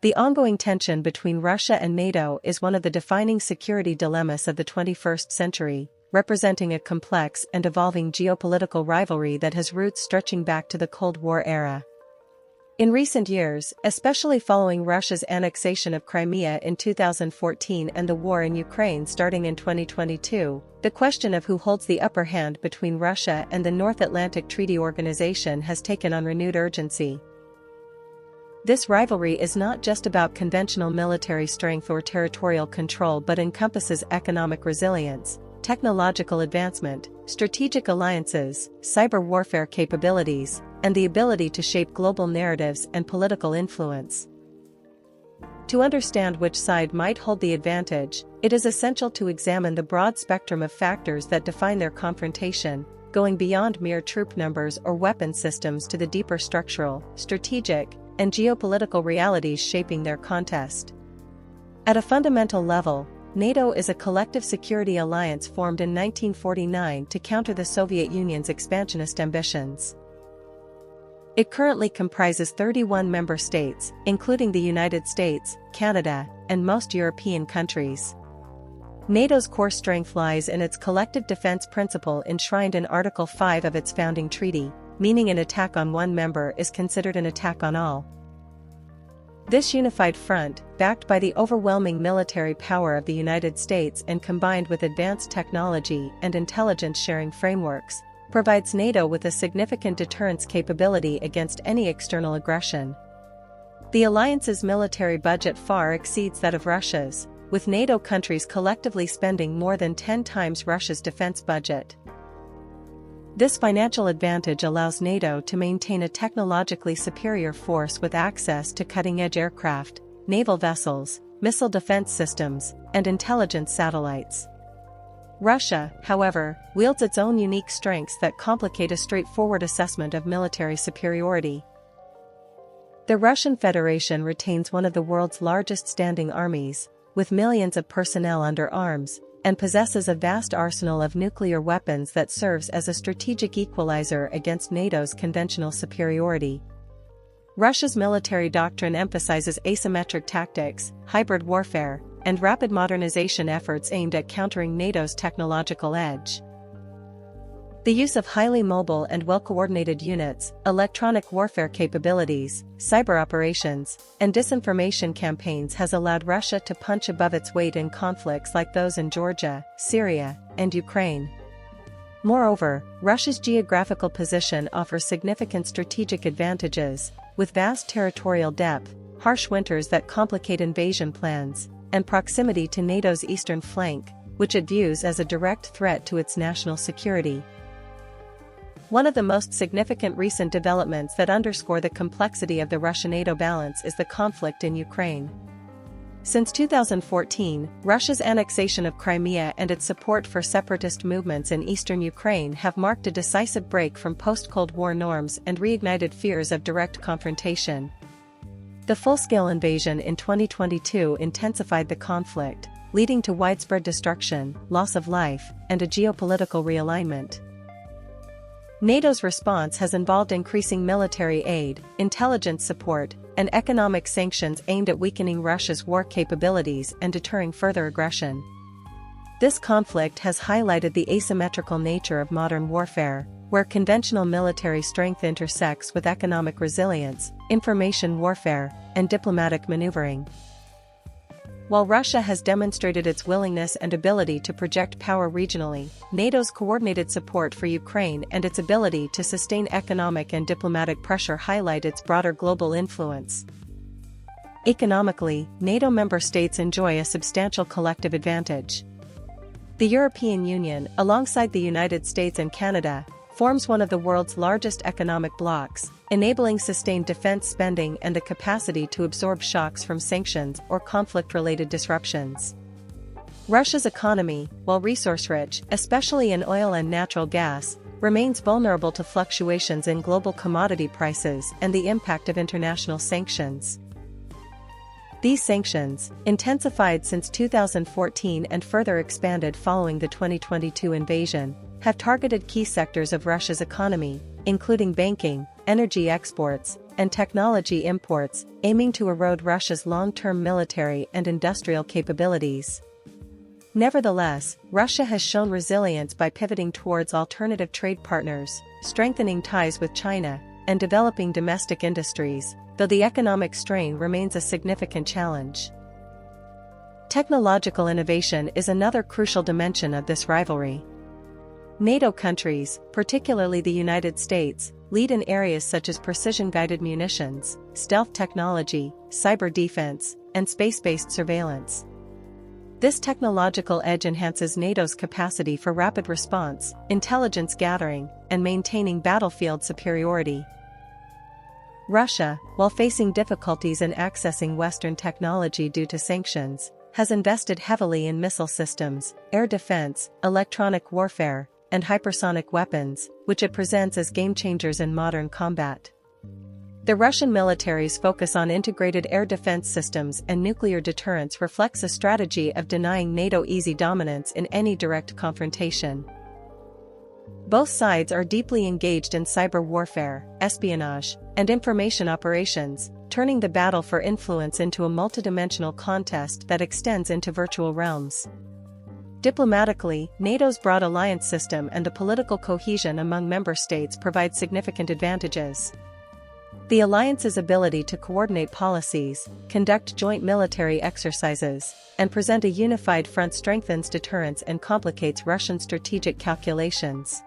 The ongoing tension between Russia and NATO is one of the defining security dilemmas of the 21st century, representing a complex and evolving geopolitical rivalry that has roots stretching back to the Cold War era. In recent years, especially following Russia's annexation of Crimea in 2014 and the war in Ukraine starting in 2022, the question of who holds the upper hand between Russia and the North Atlantic Treaty Organization has taken on renewed urgency. This rivalry is not just about conventional military strength or territorial control but encompasses economic resilience, technological advancement, strategic alliances, cyber warfare capabilities, and the ability to shape global narratives and political influence. To understand which side might hold the advantage, it is essential to examine the broad spectrum of factors that define their confrontation, going beyond mere troop numbers or weapon systems to the deeper structural, strategic, and geopolitical realities shaping their contest. At a fundamental level, NATO is a collective security alliance formed in 1949 to counter the Soviet Union's expansionist ambitions. It currently comprises 31 member states, including the United States, Canada, and most European countries. NATO's core strength lies in its collective defense principle enshrined in Article 5 of its founding treaty, meaning an attack on one member is considered an attack on all. This unified front, backed by the overwhelming military power of the United States and combined with advanced technology and intelligence sharing frameworks, provides NATO with a significant deterrence capability against any external aggression. The alliance's military budget far exceeds that of Russia's, with NATO countries collectively spending more than 10 times Russia's defense budget. This financial advantage allows NATO to maintain a technologically superior force with access to cutting-edge aircraft, naval vessels, missile defense systems, and intelligence satellites. Russia, however, wields its own unique strengths that complicate a straightforward assessment of military superiority. The Russian Federation retains one of the world's largest standing armies, with millions of personnel under arms, and possesses a vast arsenal of nuclear weapons that serves as a strategic equalizer against NATO's conventional superiority. Russia's military doctrine emphasizes asymmetric tactics, hybrid warfare, and rapid modernization efforts aimed at countering NATO's technological edge. The use of highly mobile and well-coordinated units, electronic warfare capabilities, cyber operations, and disinformation campaigns has allowed Russia to punch above its weight in conflicts like those in Georgia, Syria, and Ukraine. Moreover, Russia's geographical position offers significant strategic advantages, with vast territorial depth, harsh winters that complicate invasion plans, and proximity to NATO's eastern flank, which it views as a direct threat to its national security. One of the most significant recent developments that underscore the complexity of the Russia-NATO balance is the conflict in Ukraine. Since 2014, Russia's annexation of Crimea and its support for separatist movements in eastern Ukraine have marked a decisive break from post-Cold War norms and reignited fears of direct confrontation. The full-scale invasion in 2022 intensified the conflict, leading to widespread destruction, loss of life, and a geopolitical realignment. NATO's response has involved increasing military aid, intelligence support, and economic sanctions aimed at weakening Russia's war capabilities and deterring further aggression. This conflict has highlighted the asymmetrical nature of modern warfare, where conventional military strength intersects with economic resilience, information warfare, and diplomatic maneuvering. While Russia has demonstrated its willingness and ability to project power regionally, NATO's coordinated support for Ukraine and its ability to sustain economic and diplomatic pressure highlight its broader global influence. Economically, NATO member states enjoy a substantial collective advantage. The European Union, alongside the United States and Canada, forms one of the world's largest economic blocs, enabling sustained defense spending and the capacity to absorb shocks from sanctions or conflict-related disruptions. Russia's economy, while resource-rich, especially in oil and natural gas, remains vulnerable to fluctuations in global commodity prices and the impact of international sanctions. These sanctions, intensified since 2014 and further expanded following the 2022 invasion, have targeted key sectors of Russia's economy, including banking, energy exports, and technology imports, aiming to erode Russia's long-term military and industrial capabilities. Nevertheless, Russia has shown resilience by pivoting towards alternative trade partners, strengthening ties with China, and developing domestic industries, though the economic strain remains a significant challenge. Technological innovation is another crucial dimension of this rivalry. NATO countries, particularly the United States, lead in areas such as precision-guided munitions, stealth technology, cyber defense, and space-based surveillance. This technological edge enhances NATO's capacity for rapid response, intelligence gathering, and maintaining battlefield superiority. Russia, while facing difficulties in accessing Western technology due to sanctions, has invested heavily in missile systems, air defense, electronic warfare, and hypersonic weapons, which it presents as game-changers in modern combat. The Russian military's focus on integrated air defense systems and nuclear deterrence reflects a strategy of denying NATO easy dominance in any direct confrontation. Both sides are deeply engaged in cyber warfare, espionage, and information operations, turning the battle for influence into a multidimensional contest that extends into virtual realms. Diplomatically, NATO's broad alliance system and the political cohesion among member states provide significant advantages. The alliance's ability to coordinate policies, conduct joint military exercises, and present a unified front strengthens deterrence and complicates Russian strategic calculations.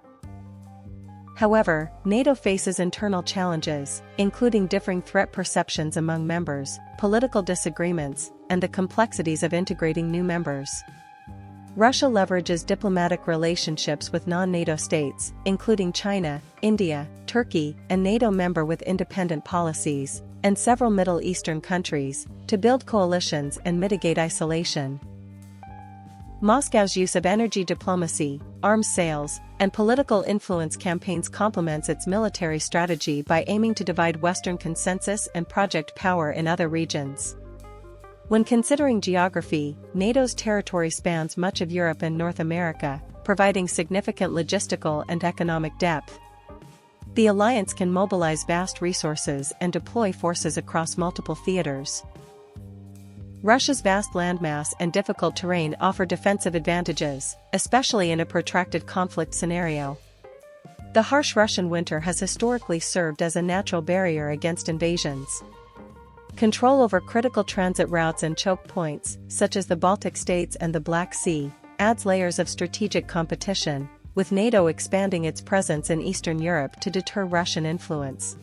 However, NATO faces internal challenges, including differing threat perceptions among members, political disagreements, and the complexities of integrating new members. Russia leverages diplomatic relationships with non-NATO states, including China, India, Turkey, a NATO member with independent policies, and several Middle Eastern countries, to build coalitions and mitigate isolation. Moscow's use of energy diplomacy, arms sales, and political influence campaigns complements its military strategy by aiming to divide Western consensus and project power in other regions. When considering geography, NATO's territory spans much of Europe and North America, providing significant logistical and economic depth. The alliance can mobilize vast resources and deploy forces across multiple theaters. Russia's vast landmass and difficult terrain offer defensive advantages, especially in a protracted conflict scenario. The harsh Russian winter has historically served as a natural barrier against invasions. Control over critical transit routes and choke points, such as the Baltic states and the Black Sea, adds layers of strategic competition, with NATO expanding its presence in Eastern Europe to deter Russian influence.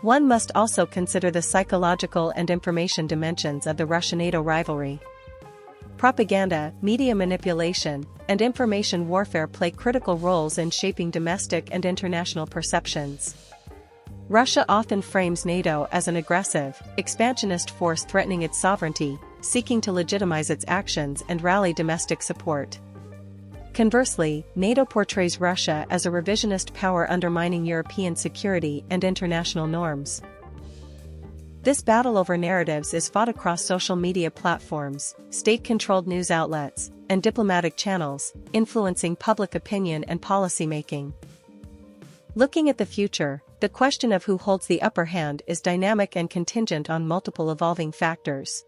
One must also consider the psychological and information dimensions of the Russia-NATO rivalry. Propaganda, media manipulation, and information warfare play critical roles in shaping domestic and international perceptions. Russia often frames NATO as an aggressive, expansionist force threatening its sovereignty, seeking to legitimize its actions and rally domestic support. Conversely, NATO portrays Russia as a revisionist power undermining European security and international norms. This battle over narratives is fought across social media platforms, state-controlled news outlets, and diplomatic channels, influencing public opinion and policymaking. Looking at the future, the question of who holds the upper hand is dynamic and contingent on multiple evolving factors.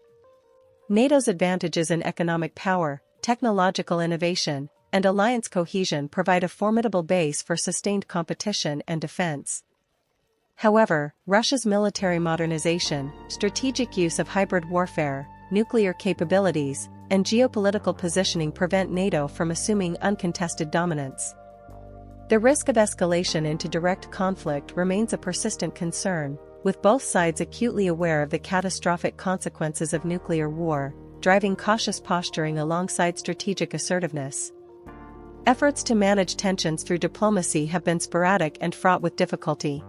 NATO's advantages in economic power, technological innovation, and alliance cohesion provide a formidable base for sustained competition and defense. However, Russia's military modernization, strategic use of hybrid warfare, nuclear capabilities, and geopolitical positioning prevent NATO from assuming uncontested dominance. The risk of escalation into direct conflict remains a persistent concern, with both sides acutely aware of the catastrophic consequences of nuclear war, driving cautious posturing alongside strategic assertiveness. Efforts to manage tensions through diplomacy have been sporadic and fraught with difficulty.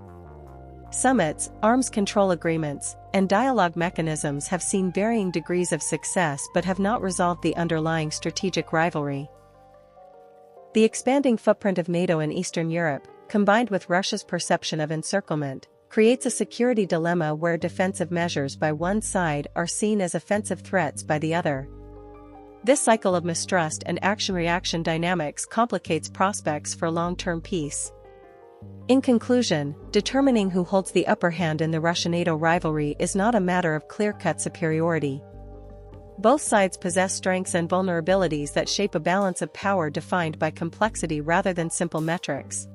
Summits, arms control agreements, and dialogue mechanisms have seen varying degrees of success but have not resolved the underlying strategic rivalry. The expanding footprint of NATO in Eastern Europe, combined with Russia's perception of encirclement, creates a security dilemma where defensive measures by one side are seen as offensive threats by the other. This cycle of mistrust and action-reaction dynamics complicates prospects for long-term peace. In conclusion, determining who holds the upper hand in the Russia-NATO rivalry is not a matter of clear-cut superiority. Both sides possess strengths and vulnerabilities that shape a balance of power defined by complexity rather than simple metrics.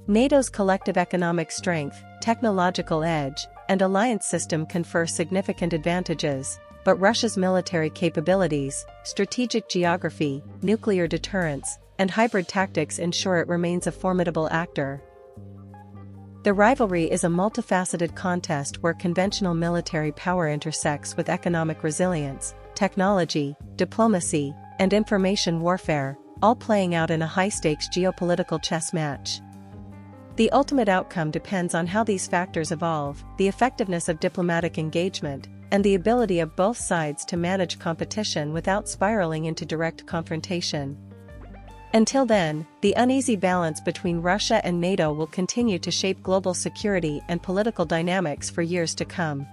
NATO's collective economic strength, technological edge, and alliance system confer significant advantages, but Russia's military capabilities, strategic geography, nuclear deterrence, and hybrid tactics ensure it remains a formidable actor. The rivalry is a multifaceted contest where conventional military power intersects with economic resilience, technology, diplomacy, and information warfare, all playing out in a high-stakes geopolitical chess match. The ultimate outcome depends on how these factors evolve, the effectiveness of diplomatic engagement, and the ability of both sides to manage competition without spiraling into direct confrontation. Until then, the uneasy balance between Russia and NATO will continue to shape global security and political dynamics for years to come.